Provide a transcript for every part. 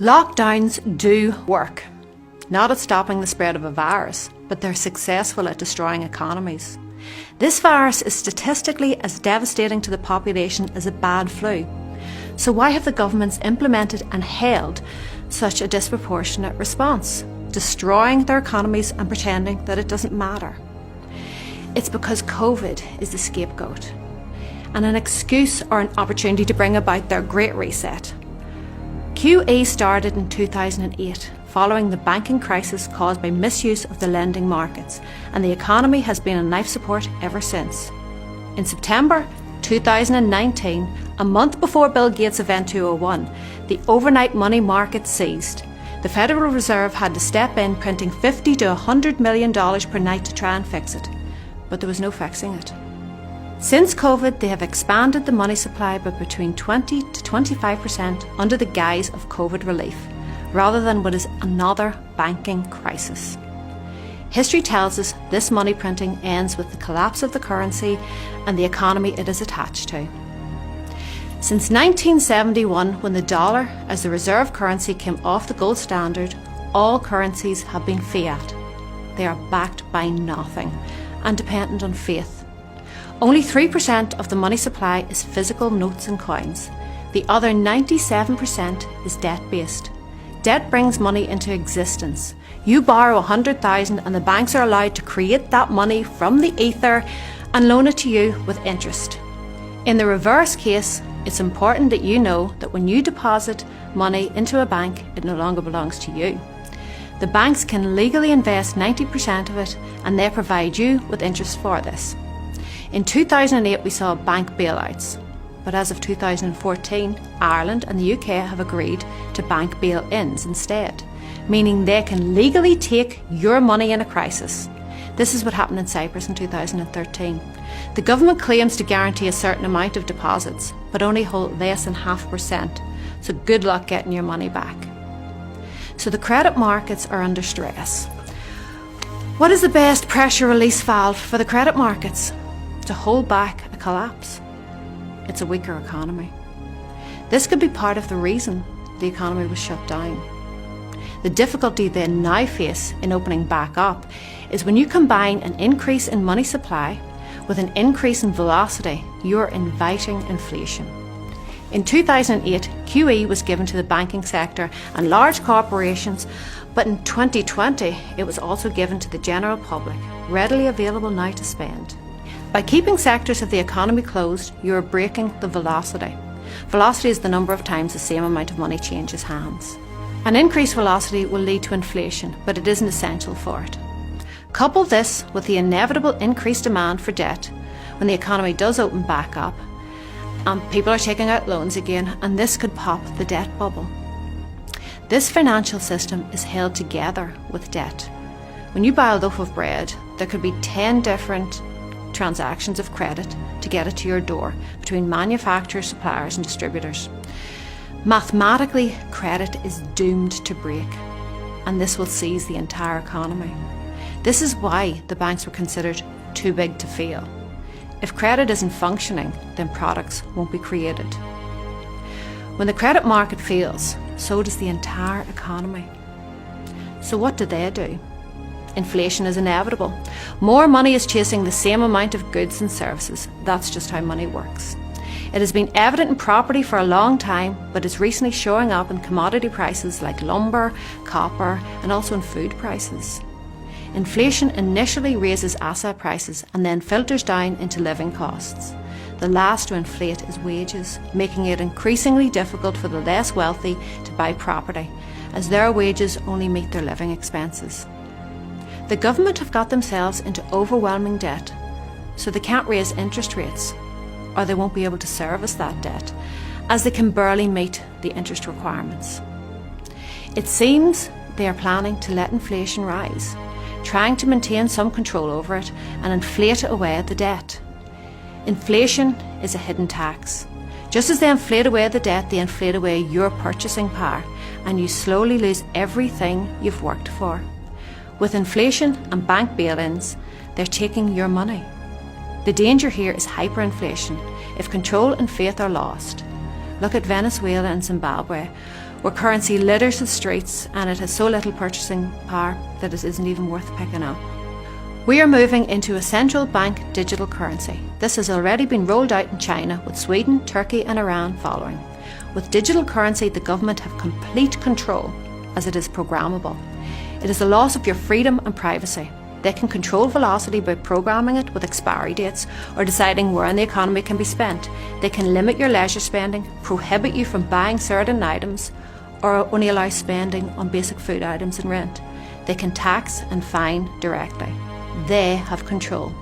Lockdowns do work, not at stopping the spread of a virus, but they're successful at destroying economies. This virus is statistically as devastating to the population as a bad flu. So why have the governments implemented and held such a disproportionate response, destroying their economies and pretending that it doesn't matter? It's because COVID is the scapegoat and an excuse or an opportunity to bring about their Great Reset. QE started in 2008, following the banking crisis caused by misuse of the lending markets, and the economy has been on life support ever since. In September 2019, a month before Bill Gates' Event 201, the overnight money market seized. The Federal Reserve had to step in, printing $50 to $100 million per night to try and fix it, but there was no fixing it. Since COVID, they have expanded the money supply by between 20 to 25% under the guise of COVID relief, rather than what is another banking crisis. History tells us this money printing ends with the collapse of the currency and the economy it is attached to. Since 1971, when the dollar as the reserve currency came off the gold standard, all currencies have been fiat. They are backed by nothing and dependent on faith. Only 3% of the money supply is physical notes and coins. The other 97% is debt-based. Debt brings money into existence. You borrow 100,000 and the banks are allowed to create that money from the ether and loan it to you with interest. In the reverse case, it's important that you know that when you deposit money into a bank, it no longer belongs to you. The banks can legally invest 90% of it and they provide you with interest for this. In 2008 we saw bank bailouts, but as of 2014, Ireland and the UK have agreed to bank bail-ins instead, meaning they can legally take your money in a crisis. This is what happened in Cyprus in 2013. The government claims to guarantee a certain amount of deposits, but only hold less than 0.5%, so good luck getting your money back. So the credit markets are under stress. What is the best pressure release valve for the credit markets? To hold back a collapse. It's a weaker economy. This could be part of the reason the economy was shut down. The difficulty they now face in opening back up is when you combine an increase in money supply with an increase in velocity, you're inviting inflation. In 2008, QE was given to the banking sector and large corporations, but in 2020 it was also given to the general public, readily available now to spend. By keeping sectors of the economy closed, you are breaking the velocity. Velocity is the number of times the same amount of money changes hands. An increased velocity will lead to inflation, but it isn't essential for it. Couple this with the inevitable increased demand for debt when the economy does open back up, and people are taking out loans again, and this could pop the debt bubble. This financial system is held together with debt. When you buy a loaf of bread, there could be 10 different transactions of credit to get it to your door between manufacturers, suppliers and distributors. Mathematically, credit is doomed to break, and this will seize the entire economy. This is why the banks were considered too big to fail. If credit isn't functioning, then products won't be created. When the credit market fails, so does the entire economy. So what do they do? Inflation is inevitable. More money is chasing the same amount of goods and services. That's just how money works. It has been evident in property for a long time, but is recently showing up in commodity prices like lumber, copper, and also in food prices. Inflation initially raises asset prices and then filters down into living costs. The last to inflate is wages, making it increasingly difficult for the less wealthy to buy property, as their wages only meet their living expenses. The government have got themselves into overwhelming debt, so they can't raise interest rates, or they won't be able to service that debt, as they can barely meet the interest requirements. It seems they are planning to let inflation rise, trying to maintain some control over it and inflate away the debt. Inflation is a hidden tax. Just as they inflate away the debt, they inflate away your purchasing power, and you slowly lose everything you've worked for. With inflation and bank bail-ins, they're taking your money. The danger here is hyperinflation if control and faith are lost. Look at Venezuela and Zimbabwe, where currency litters the streets and it has so little purchasing power that it isn't even worth picking up. We are moving into a central bank digital currency. This has already been rolled out in China, with Sweden, Turkey and Iran following. With digital currency, the government have complete control, as it is programmable. It is the loss of your freedom and privacy. They can control velocity by programming it with expiry dates or deciding where in the economy can be spent. They can limit your leisure spending, prohibit you from buying certain items, or only allow spending on basic food items and rent. They can tax and fine directly. They have control.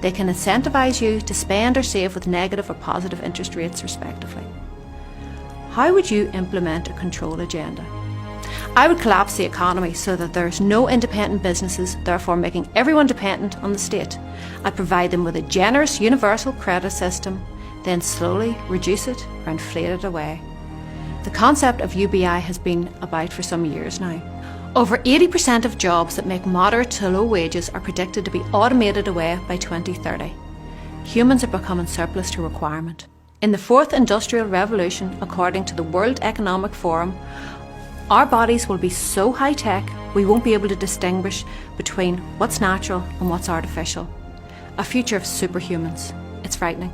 They can incentivise you to spend or save with negative or positive interest rates respectively. How would you implement a control agenda? I would collapse the economy so that there's no independent businesses, therefore making everyone dependent on the state. I'd provide them with a generous universal credit system, then slowly reduce it or inflate it away. The concept of UBI has been about for some years now. Over 80% of jobs that make moderate to low wages are predicted to be automated away by 2030. Humans are becoming surplus to requirement. In the fourth industrial revolution, according to the World Economic Forum, our bodies will be so high-tech we won't be able to distinguish between what's natural and what's artificial. A future of superhumans. It's frightening.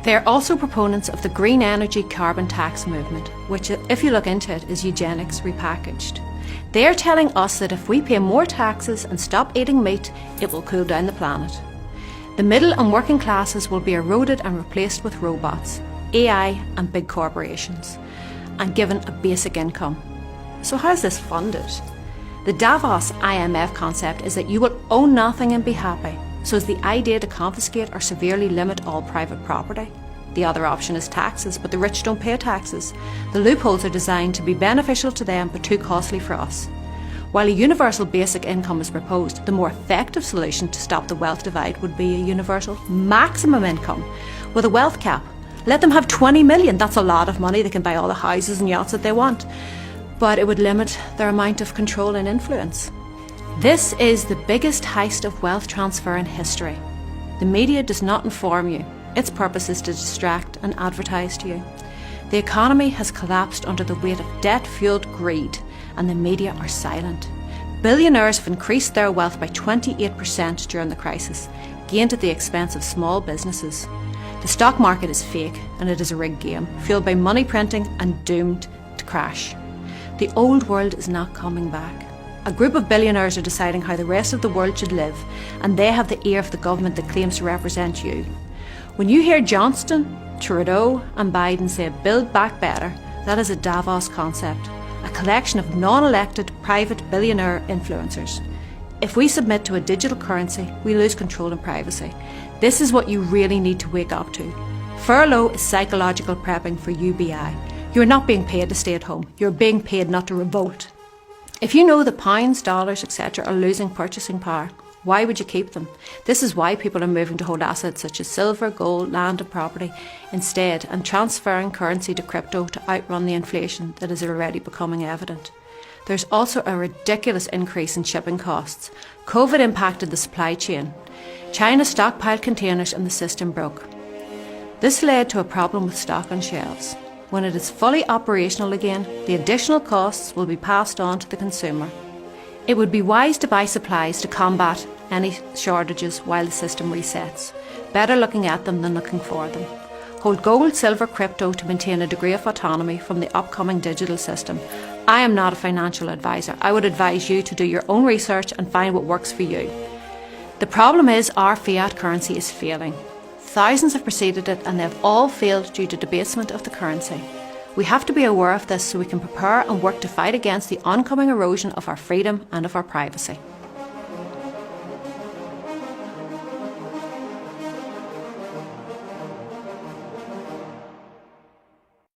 They are also proponents of the green energy carbon tax movement, which, if you look into it, is eugenics repackaged. They are telling us that if we pay more taxes and stop eating meat, it will cool down the planet. The middle and working classes will be eroded and replaced with robots, AI and big corporations, and given a basic income. So how is this funded? The Davos IMF concept is that you will own nothing and be happy. So is the idea to confiscate or severely limit all private property? The other option is taxes, but the rich don't pay taxes. The loopholes are designed to be beneficial to them but too costly for us. While a universal basic income is proposed, the more effective solution to stop the wealth divide would be a universal maximum income with a wealth cap. Let them have 20 million, that's a lot of money, they can buy all the houses and yachts that they want. But it would limit their amount of control and influence. This is the biggest heist of wealth transfer in history. The media does not inform you. Its purpose is to distract and advertise to you. The economy has collapsed under the weight of debt-fueled greed, and the media are silent. Billionaires have increased their wealth by 28% during the crisis, gained at the expense of small businesses. The stock market is fake, and it is a rigged game, fueled by money printing and doomed to crash. The old world is not coming back. A group of billionaires are deciding how the rest of the world should live, and they have the ear of the government that claims to represent you. When you hear Johnston, Trudeau and Biden say build back better, that is a Davos concept, a collection of non-elected private billionaire influencers. If we submit to a digital currency, we lose control and privacy. This is what you really need to wake up to. Furlough is psychological prepping for UBI. You're not being paid to stay at home. You're being paid not to revolt. If you know that pounds, dollars, etc. are losing purchasing power, why would you keep them? This is why people are moving to hold assets such as silver, gold, land and property instead, and transferring currency to crypto to outrun the inflation that is already becoming evident. There's also a ridiculous increase in shipping costs. COVID impacted the supply chain. China stockpiled containers and the system broke. This led to a problem with stock on shelves. When it is fully operational again, the additional costs will be passed on to the consumer. It would be wise to buy supplies to combat any shortages while the system resets. Better looking at them than looking for them. Hold gold, silver, crypto to maintain a degree of autonomy from the upcoming digital system. I am not a financial advisor. I would advise you to do your own research and find what works for you. The problem is our fiat currency is failing. Thousands have preceded it and they've all failed due to debasement of the currency. We have to be aware of this so we can prepare and work to fight against the oncoming erosion of our freedom and of our privacy.